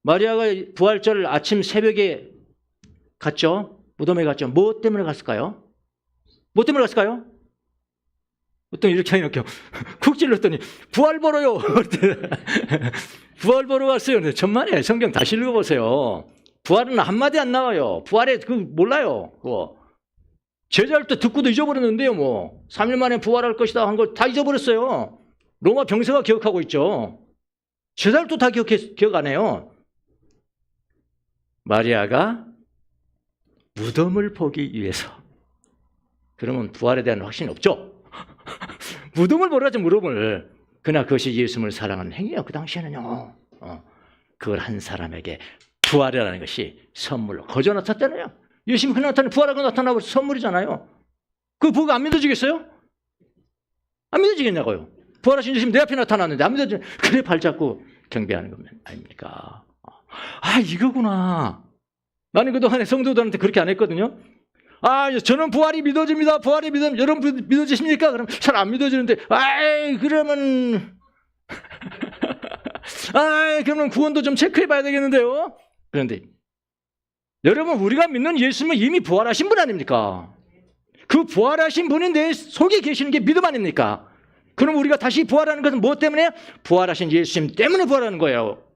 마리아가 부활절 아침 새벽에 갔죠. 무덤에 갔죠. 뭐 때문에 갔을까요? 뭐 때문에 갔을까요? 어떤 이렇게 쿡 찔렀더니 부활 보러요. 부활 보러 갔어요. 천만에 성경 다시 읽어보세요. 부활은 한마디 안 나와요. 부활에 몰라요. 제자들도 듣고도 잊어버렸는데요. 3일 만에 부활할 것이다 한 걸 다 잊어버렸어요. 로마 병사가 기억하고 있죠. 제자들도 다 기억 안 해요. 마리아가 무덤을 보기 위해서. 그러면 부활에 대한 확신이 없죠. 무덤을 보러 가죠, 무덤을. 그러나 그것이 예수님을 사랑하는 행위예요. 그 당시에는요. 그걸 한 사람에게 부활이라는 것이 선물로 거저 나타났잖아요. 예수님이 그냥 부활하고 나타나고 선물이잖아요. 그거 보고 안 믿어지겠어요? 안 믿어지겠냐고요. 부활하신 예수님 내 앞에 나타났는데 안 믿어지면 그래 발잡고 경배하는 겁니다. 아닙니까? 이거구나. 나는 그동안에 성도들한테 그렇게 안 했거든요. 저는 부활이 믿어집니다. 부활이 믿어집니다. 여러분 믿어지십니까? 그럼 잘 안 믿어지는데, 그러면, 그러면 구원도 좀 체크해 봐야 되겠는데요? 그런데, 여러분, 우리가 믿는 예수님은 이미 부활하신 분 아닙니까? 그 부활하신 분이 내 속에 계시는 게 믿음 아닙니까? 그럼 우리가 다시 부활하는 것은 무엇 때문에? 부활하신 예수님 때문에 부활하는 거예요.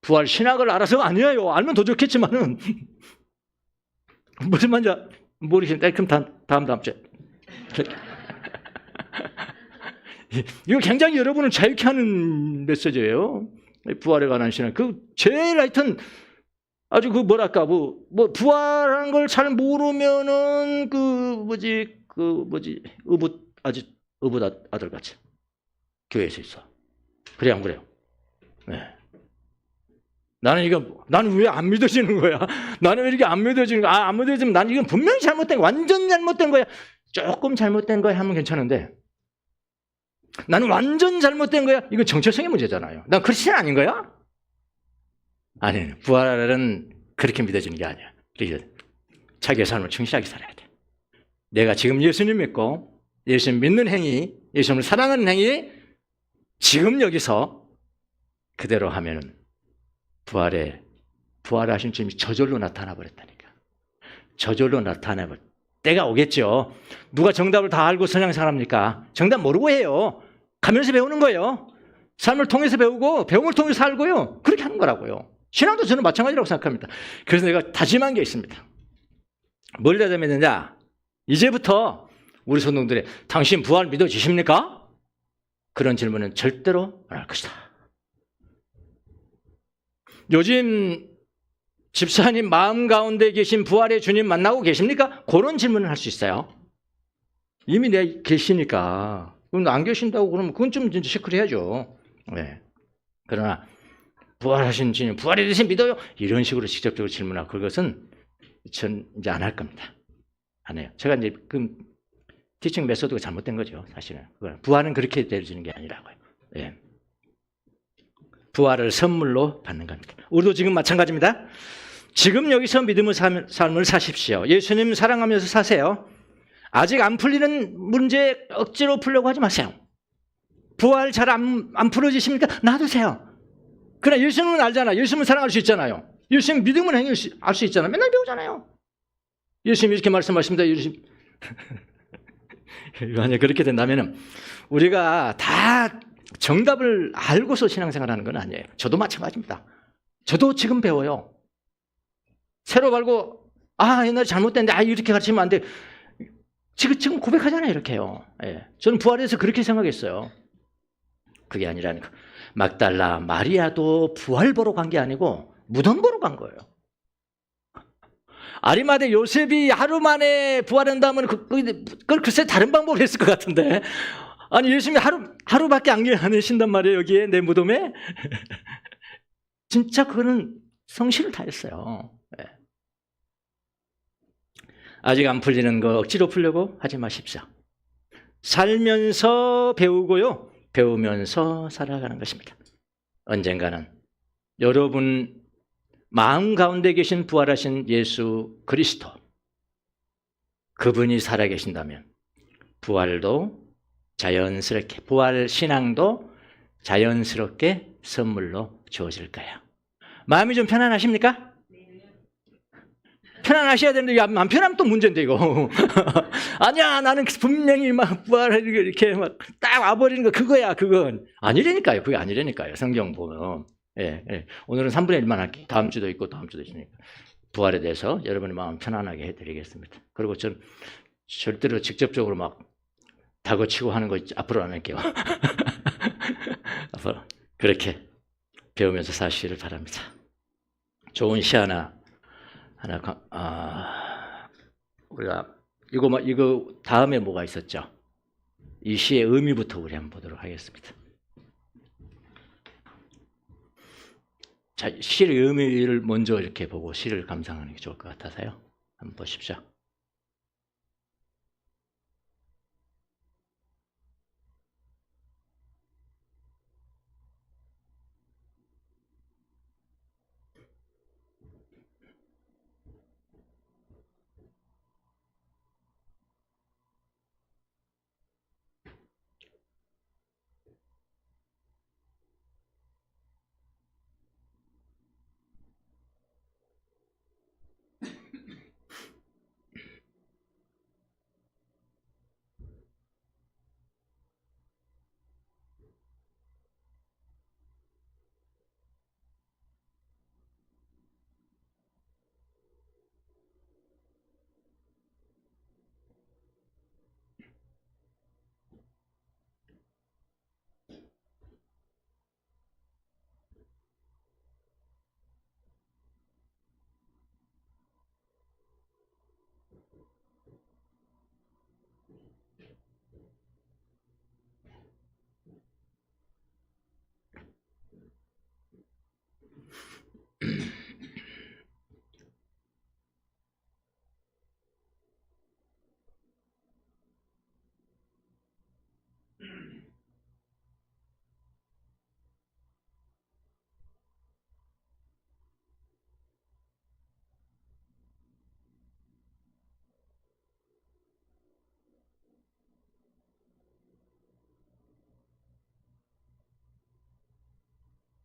부활 신학을 알아서가 아니에요. 알면 더 좋겠지만은. 무슨 말인지 모르시는데, 그럼 다음 주에. 이거 굉장히 여러분을 자유케 하는 메시지예요. 부활에 관한 신학. 제일 하여튼, 아주 부활하는 걸 잘 모르면은, 의붓 아들같이. 교회에서 있어. 그래, 안 그래요? 네. 나는 왜 안 믿어지는 거야? 나는 왜 이렇게 안 믿어지는 거야? 안 믿어지면 나는 이건 분명히 잘못된 거야. 완전 잘못된 거야. 조금 잘못된 거야 하면 괜찮은데, 나는 완전 잘못된 거야. 이건 정체성의 문제잖아요. 난 크리스찬 아닌 거야? 아니, 부활은 그렇게 믿어지는 게 아니야. 자기의 삶을 충실하게 살아야 돼. 내가 지금 예수님 믿고 예수님 믿는 행위, 예수님을 사랑하는 행위, 지금 여기서 그대로 하면은 부활에 부활하신 주님이 저절로 나타나 버렸다니까. 저절로 나타나 버렸. 때가 오겠죠. 누가 정답을 다 알고 신앙생활합니까? 정답 모르고 해요. 가면서 배우는 거예요. 삶을 통해서 배우고 배움을 통해서 살고요. 그렇게 하는 거라고요. 신앙도 저는 마찬가지라고 생각합니다. 그래서 내가 다짐한 게 있습니다. 뭘 다짐했느냐? 이제부터 우리 성도들의 당신 부활 믿어지십니까? 그런 질문은 절대로 안 할 것이다. 요즘 집사님 마음 가운데 계신 부활의 주님 만나고 계십니까? 그런 질문을 할 수 있어요. 이미 내가 계시니까. 그럼 안 계신다고 그러면 그건 좀 진짜 체크해야죠. 네. 그러나 부활하신 주님, 부활에 대해서 믿어요? 이런 식으로 직접적으로 질문하고 그것은 전 이제 안 할 겁니다. 안 해요. 제가 이제 그 티칭 메소드가 잘못된 거죠, 사실은. 부활은 그렇게 되어지는 게 아니라고요. 네. 부활을 선물로 받는 겁니다. 우리도 지금 마찬가지입니다. 지금 여기서 믿음의 삶을 사십시오. 예수님 사랑하면서 사세요. 아직 안 풀리는 문제 억지로 풀려고 하지 마세요. 부활 잘 안 풀어지십니까? 놔두세요. 그러나 예수님은 알잖아요. 예수님은 사랑할 수 있잖아요. 예수님 믿음은 알 수 있잖아요. 맨날 배우잖아요. 예수님 이렇게 말씀하십니다. 예수님. 만약 그렇게 된다면 우리가 다 정답을 알고서 신앙생활하는 건 아니에요. 저도 마찬가지입니다. 저도 지금 배워요. 새로 알고 옛날에 잘못됐는데 이렇게 가르치면 안 돼. 지금 고백하잖아요. 이렇게요. 예. 저는 부활해서 그렇게 생각했어요. 그게 아니라니까. 막달라 마리아도 부활 보러 간 게 아니고 무덤 보러 간 거예요. 아리마대 요셉이 하루 만에 부활한다면 그걸 글쎄 다른 방법을 했을 것 같은데. 아니 예수님이 하루밖에 안 계신단 말이에요. 여기에 내 무덤에. 진짜 그거는 성실을 다했어요. 네. 아직 안 풀리는 거 억지로 풀려고 하지 마십시오. 살면서 배우고요. 배우면서 살아가는 것입니다. 언젠가는 여러분 마음 가운데 계신 부활하신 예수 그리스도 그분이 살아계신다면 부활도 자연스럽게 부활 신앙도 자연스럽게 선물로 주어질 거예요. 마음이 좀 편안하십니까? 편안하셔야 되는데 안 편하면 또 문제인데 이거. 아니야 나는 분명히 막 부활을 이렇게 막 딱 와버리는 거 그거야. 그건 아니라니까요. 그게 아니라니까요. 성경 보면. 예. 오늘은 3분의 1만 할게요. 다음 주도 있고 다음 주도 있으니까. 부활에 대해서 여러분의 마음 편안하게 해드리겠습니다. 그리고 전 절대로 직접적으로 막 다그치고 하는 거 앞으로 안 할게요. 앞으로 그렇게 배우면서 사시기를 바랍니다. 좋은 시 하나 우리가 이거 다음에 뭐가 있었죠? 이 시의 의미부터 우리 한번 보도록 하겠습니다. 자, 시의 의미를 먼저 이렇게 보고 시를 감상하는 게 좋을 것 같아서요. 한번 보십시오.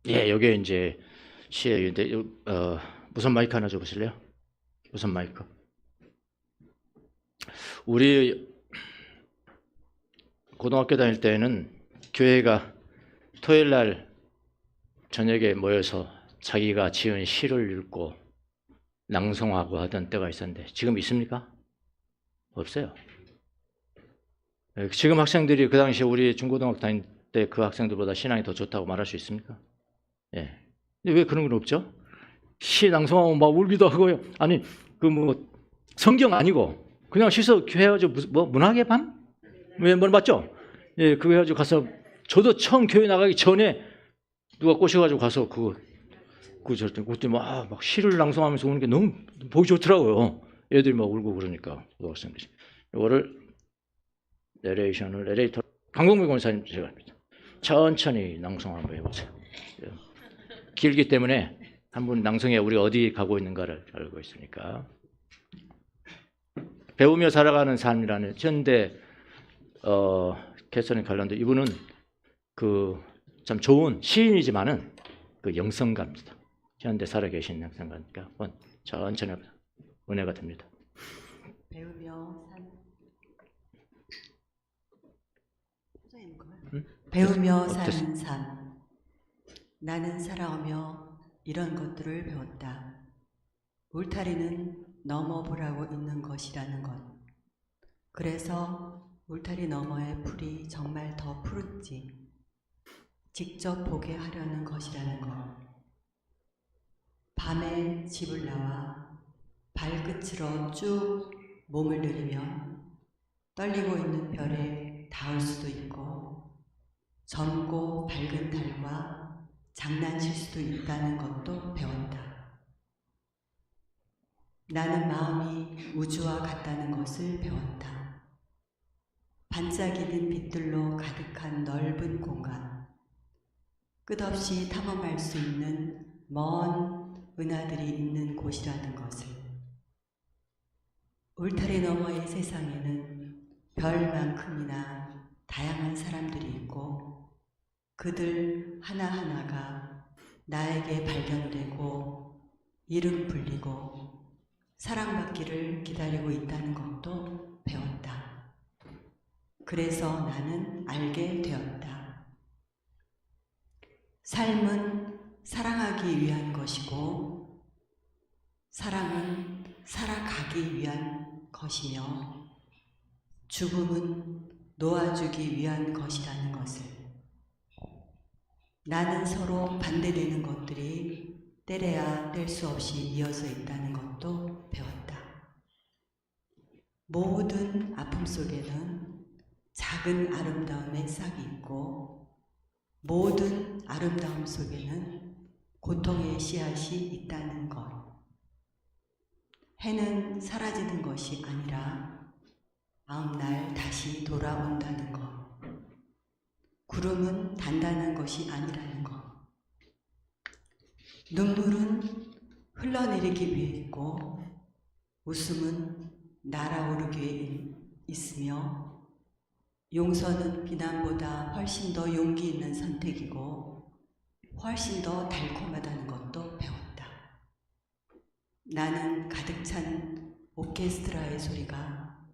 예, 여기 이제 시의 무선 마이크 하나 줘보실래요? 무선 마이크. 우리 고등학교 다닐 때는 교회가 토요일 날 저녁에 모여서 자기가 지은 시를 읽고 낭송하고 하던 때가 있었는데 지금 있습니까? 없어요. 지금 학생들이 그 당시에 우리 중고등학교 다닐 때 그 학생들보다 신앙이 더 좋다고 말할 수 있습니까? 예. 근데 왜 그런 건 없죠? 시 낭송하고 막 울기도 하고요. 아니 그 뭐 성경 아니고 그냥 시서 해가지고 뭐 문학의 밤? 뭐 맞죠? 예, 그거 해가지고 가서 저도 처음 교회 나가기 전에 누가 꼬셔가지고 가서 그때 막 시를 낭송하면서 오는 게 너무 보기 좋더라고요. 애들이 막 울고 그러니까 고등학생들이. 이거를 내레이터 강동배 권사님 제가 합니다. 천천히 낭송 한번 해보세요. 길기 때문에 한번 낭송해 우리 어디 가고 있는가를 알고 있으니까. 배우며 살아가는 삶이라는 현대 개선에 관련된 이분은 그 참 좋은 시인이지만은 그 영성가입니다. 현대 살아계신 영성가니까 천천히 은혜가 됩니다. 배우며 사는 삶. 나는 살아오며 이런 것들을 배웠다. 울타리는 넘어보라고 있는 것이라는 것. 그래서 울타리 너머의 풀이 정말 더 푸른지 직접 보게 하려는 것이라는 것. 밤에 집을 나와 발끝으로 쭉 몸을 들이면 떨리고 있는 별에 닿을 수도 있고 젊고 밝은 달과 장난칠 수도 있다는 것도 배웠다. 나는 마음이 우주와 같다는 것을 배웠다. 반짝이는 빛들로 가득한 넓은 공간, 끝없이 탐험할 수 있는 먼 은하들이 있는 곳이라는 것을. 울타리 너머의 세상에는 별만큼이나 다양한 사람들이 있고 그들 하나하나가 나에게 발견되고 이름 불리고 사랑받기를 기다리고 있다는 것도 배웠다. 그래서 나는 알게 되었다. 삶은 사랑하기 위한 것이고 사랑은 살아가기 위한 것이며 죽음은 놓아주기 위한 것이라는 것을. 나는 서로 반대되는 것들이 때려야 뗄 수 없이 이어져 있다는 것도 배웠다. 모든 아픔 속에는 작은 아름다움의 싹이 있고 모든 아름다움 속에는 고통의 씨앗이 있다는 것. 해는 사라지는 것이 아니라 아홉날 다시 돌아온다는 것. 구름은 단단한 것이 아니라는 것. 눈물은 흘러내리기 위해 있고 웃음은 날아오르기 위해 있으며 용서는 비난보다 훨씬 더 용기 있는 선택이고 훨씬 더 달콤하다는 것도 배웠다. 나는 가득 찬 오케스트라의 소리가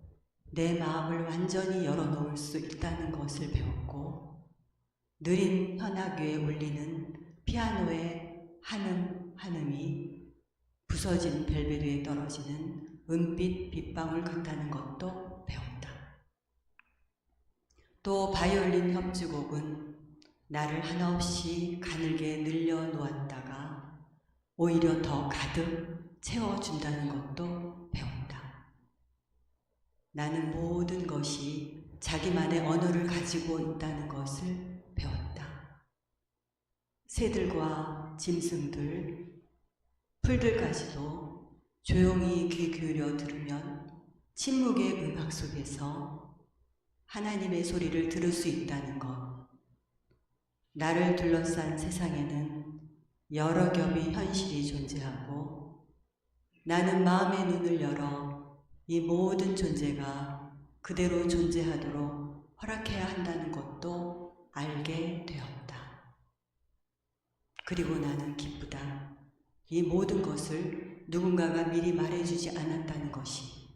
내 마음을 완전히 열어놓을 수 있다는 것을 배웠고 느린 현악 위에 울리는 피아노의 한음 한음이 부서진 벨벳 위에 떨어지는 은빛 빗방울 같다는 것도 배웠다. 또 바이올린 협주곡은 나를 한없이 가늘게 늘려놓았다가 오히려 더 가득 채워준다는 것도 배웠다. 나는 모든 것이 자기만의 언어를 가지고 있다는 것을 배웠다. 새들과 짐승들, 풀들까지도 조용히 귀 기울여 들으면 침묵의 음악 속에서 하나님의 소리를 들을 수 있다는 것. 나를 둘러싼 세상에는 여러 겹의 현실이 존재하고 나는 마음의 눈을 열어 이 모든 존재가 그대로 존재하도록 허락해야 한다는 것도 알게 되었다. 그리고 나는 기쁘다. 이 모든 것을 누군가가 미리 말해주지 않았다는 것이,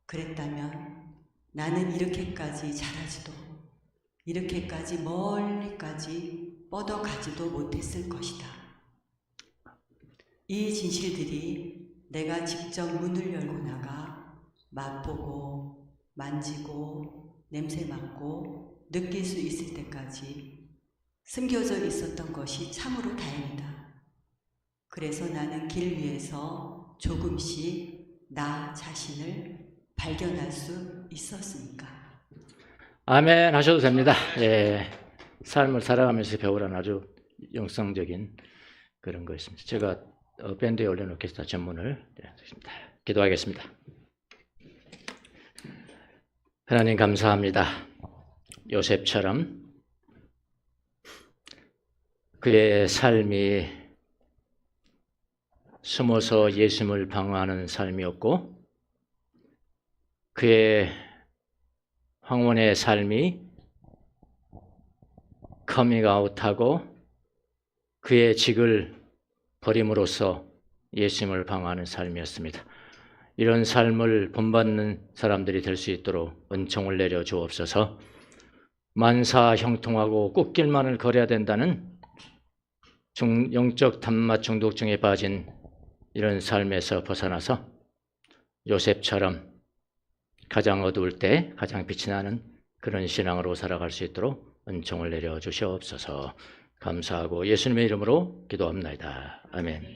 그랬다면 나는 이렇게까지 잘하지도, 이렇게까지 멀리까지 뻗어가지도 못했을 것이다. 이 진실들이 내가 직접 문을 열고 나가 맛보고 만지고 냄새 맡고 느낄 수 있을 때까지 숨겨져 있었던 것이 참으로 다행이다. 그래서 나는 길 위에서 조금씩 나 자신을 발견할 수 있었으니까. 아멘 하셔도 됩니다. 예, 삶을 살아가면서 배우라는 아주 영성적인 그런 거였습니다. 제가 밴드에 올려놓겠습니다. 전문을. 기도하겠습니다. 하나님 감사합니다. 요셉처럼 그의 삶이 숨어서 예수님을 방어하는 삶이었고, 그의 황혼의 삶이 커밍아웃하고 그의 직을 버림으로써 예수님을 방어하는 삶이었습니다. 이런 삶을 본받는 사람들이 될 수 있도록 은총을 내려 주옵소서. 만사 형통하고 꽃길만을 걸어야 된다는 영적 단맛 중독증에 빠진 이런 삶에서 벗어나서 요셉처럼 가장 어두울 때 가장 빛이 나는 그런 신앙으로 살아갈 수 있도록 은총을 내려 주시옵소서. 감사하고 예수님의 이름으로 기도합니다. 아멘.